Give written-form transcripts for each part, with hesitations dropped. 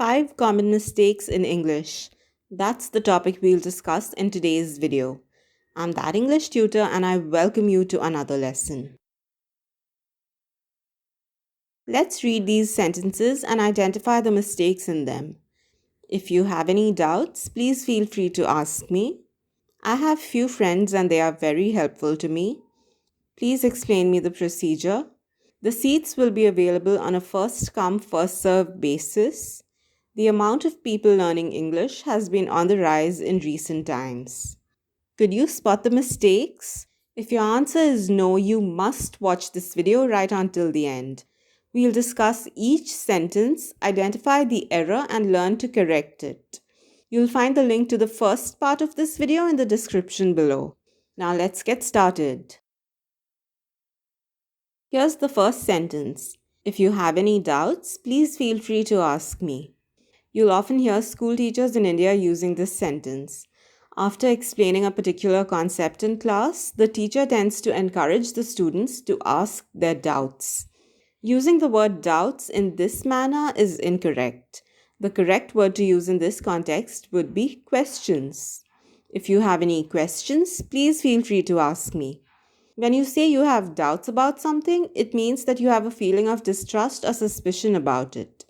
5 common mistakes in English. That's the topic we'll discuss in today's video. I'm that English tutor and I welcome you to another lesson. Let's read these sentences and identify the mistakes in them. If you have any doubts, please feel free to ask me. I have few friends and they are very helpful to me. Please explain me the procedure. The seats will be available on a first-come, first-served basis. The amount of people learning English has been on the rise in recent times. Could you spot the mistakes? If your answer is no, you must watch this video right until the end. We'll discuss each sentence, identify the error, and learn to correct it. You'll find the link to the first part of this video in the description below. Now let's get started. Here's the first sentence. If you have any doubts, please feel free to ask me. You'll often hear school teachers in India using this sentence. After explaining a particular concept in class, the teacher tends to encourage the students to ask their doubts. Using the word doubts in this manner is incorrect. The correct word to use in this context would be questions. If you have any questions, please feel free to ask me. When you say you have doubts about something, it means that you have a feeling of distrust or suspicion about it.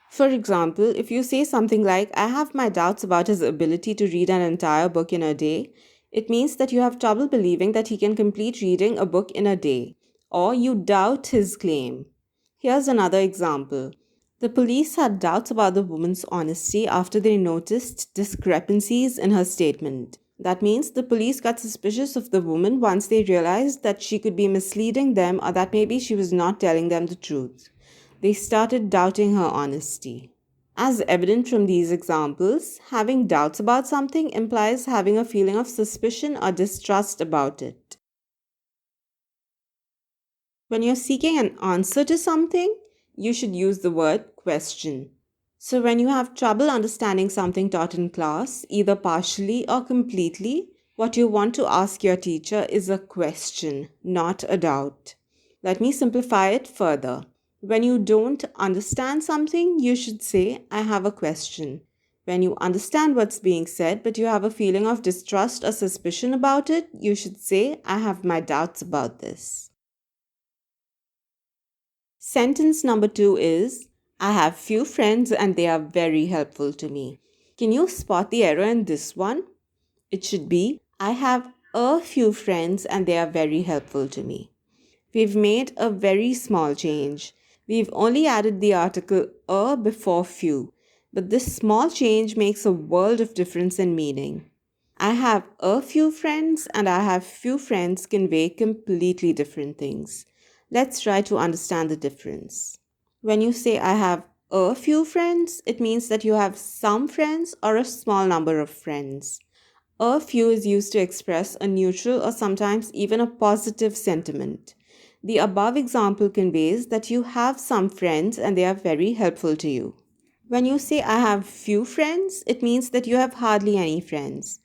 For example, if you say something like, I have my doubts about his ability to read an entire book in a day, it means that you have trouble believing that he can complete reading a book in a day, or you doubt his claim. Here's another example. The police had doubts about the woman's honesty after they noticed discrepancies in her statement. That means the police got suspicious of the woman once they realized that she could be misleading them or that maybe she was not telling them the truth. They started doubting her honesty. As evident from these examples, having doubts about something implies having a feeling of suspicion or distrust about it. When you're seeking an answer to something, you should use the word question. So when you have trouble understanding something taught in class, either partially or completely, what you want to ask your teacher is a question, not a doubt. Let me simplify it further. When you don't understand something, you should say, I have a question. When you understand what's being said, but you have a feeling of distrust or suspicion about it, you should say, I have my doubts about this. Sentence number 2 is, I have few friends and they are very helpful to me. Can you spot the error in this one? It should be, I have a few friends and they are very helpful to me. We've made a very small change. We've only added the article a before few, but this small change makes a world of difference in meaning. I have a few friends and I have few friends convey completely different things. Let's try to understand the difference. When you say I have a few friends, it means that you have some friends or a small number of friends. A few is used to express a neutral or sometimes even a positive sentiment. The above example conveys that you have some friends and they are very helpful to you. When you say I have few friends, it means that you have hardly any friends.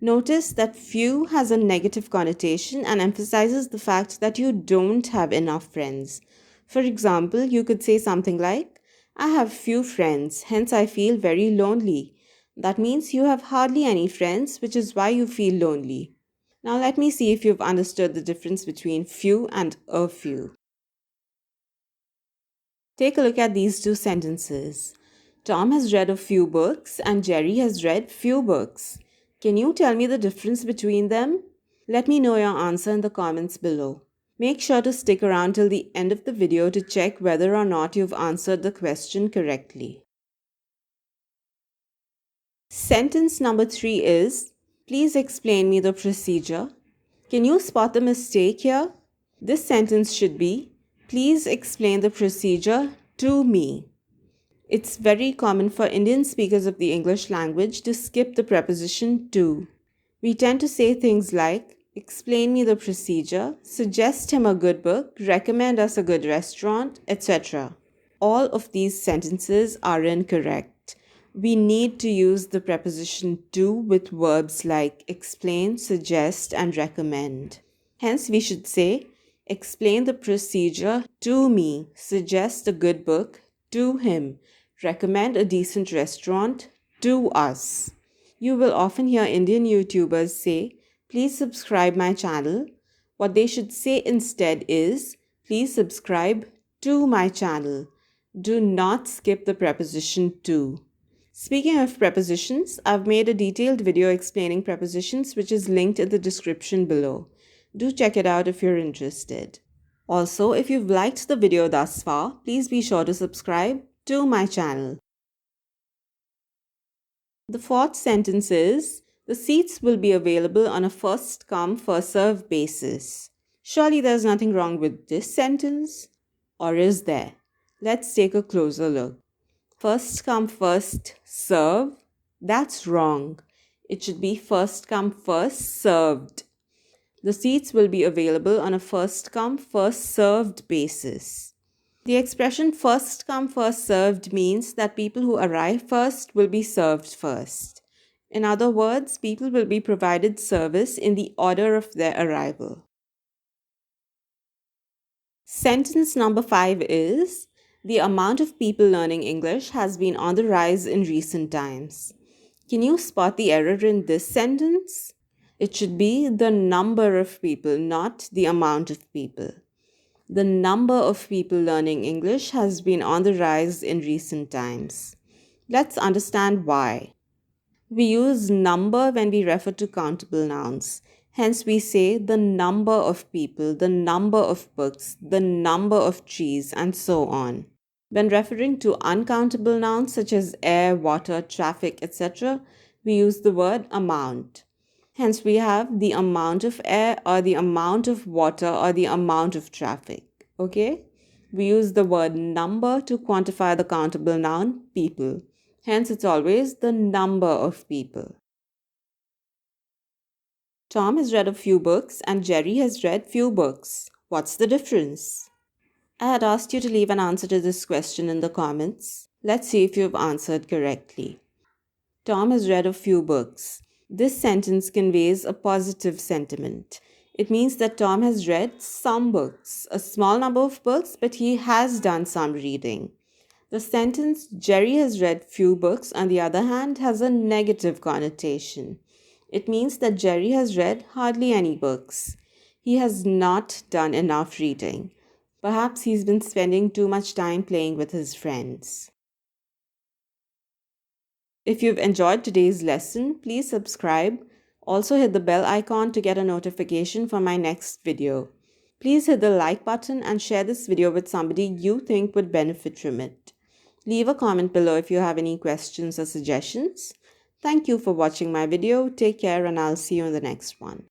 Notice that few has a negative connotation and emphasizes the fact that you don't have enough friends. For example, you could say something like, I have few friends, hence I feel very lonely. That means you have hardly any friends, which is why you feel lonely. Now let me see if you've understood the difference between few and a few. Take a look at these two sentences. Tom has read a few books and Jerry has read few books. Can you tell me the difference between them? Let me know your answer in the comments below. Make sure to stick around till the end of the video to check whether or not you've answered the question correctly. Sentence number 3 is, please explain me the procedure. Can you spot the mistake here? This sentence should be, please explain the procedure to me. It's very common for Indian speakers of the English language to skip the preposition to. We tend to say things like, explain me the procedure, suggest him a good book, recommend us a good restaurant, etc. All of these sentences are incorrect. We need to use the preposition to with verbs like explain, suggest, and recommend. Hence, we should say, explain the procedure to me, suggest a good book to him, recommend a decent restaurant to us. You will often hear Indian YouTubers say, please subscribe my channel. What they should say instead is, please subscribe to my channel. Do not skip the preposition to. Speaking of prepositions, I've made a detailed video explaining prepositions which is linked in the description below. Do check it out if you're interested. Also, if you've liked the video thus far, please be sure to subscribe to my channel. The fourth sentence is, the seats will be available on a first come, first served basis. Surely there's nothing wrong with this sentence, or is there? Let's take a closer look. First come, first serve? That's wrong. It should be first come, first served. The seats will be available on a first come, first served basis. The expression first come, first served means that people who arrive first will be served first. In other words, people will be provided service in the order of their arrival. Sentence number 5 is, the amount of people learning English has been on the rise in recent times. Can you spot the error in this sentence? It should be the number of people, not the amount of people. The number of people learning English has been on the rise in recent times. Let's understand why. We use number when we refer to countable nouns. Hence, we say the number of people, the number of books, the number of trees, and so on. When referring to uncountable nouns such as air, water, traffic, etc., we use the word amount. Hence, we have the amount of air or the amount of water or the amount of traffic. Okay? We use the word number to quantify the countable noun people. Hence, it's always the number of people. Tom has read a few books and Jerry has read few books. What's the difference? I had asked you to leave an answer to this question in the comments. Let's see if you've answered correctly. Tom has read a few books. This sentence conveys a positive sentiment. It means that Tom has read some books, a small number of books, but he has done some reading. The sentence, Jerry has read few books, on the other hand, has a negative connotation. It means that Jerry has read hardly any books. He has not done enough reading. Perhaps he's been spending too much time playing with his friends. If you've enjoyed today's lesson, please subscribe. Also hit the bell icon to get a notification for my next video. Please hit the like button and share this video with somebody you think would benefit from it. Leave a comment below if you have any questions or suggestions. Thank you for watching my video. Take care and I'll see you in the next one.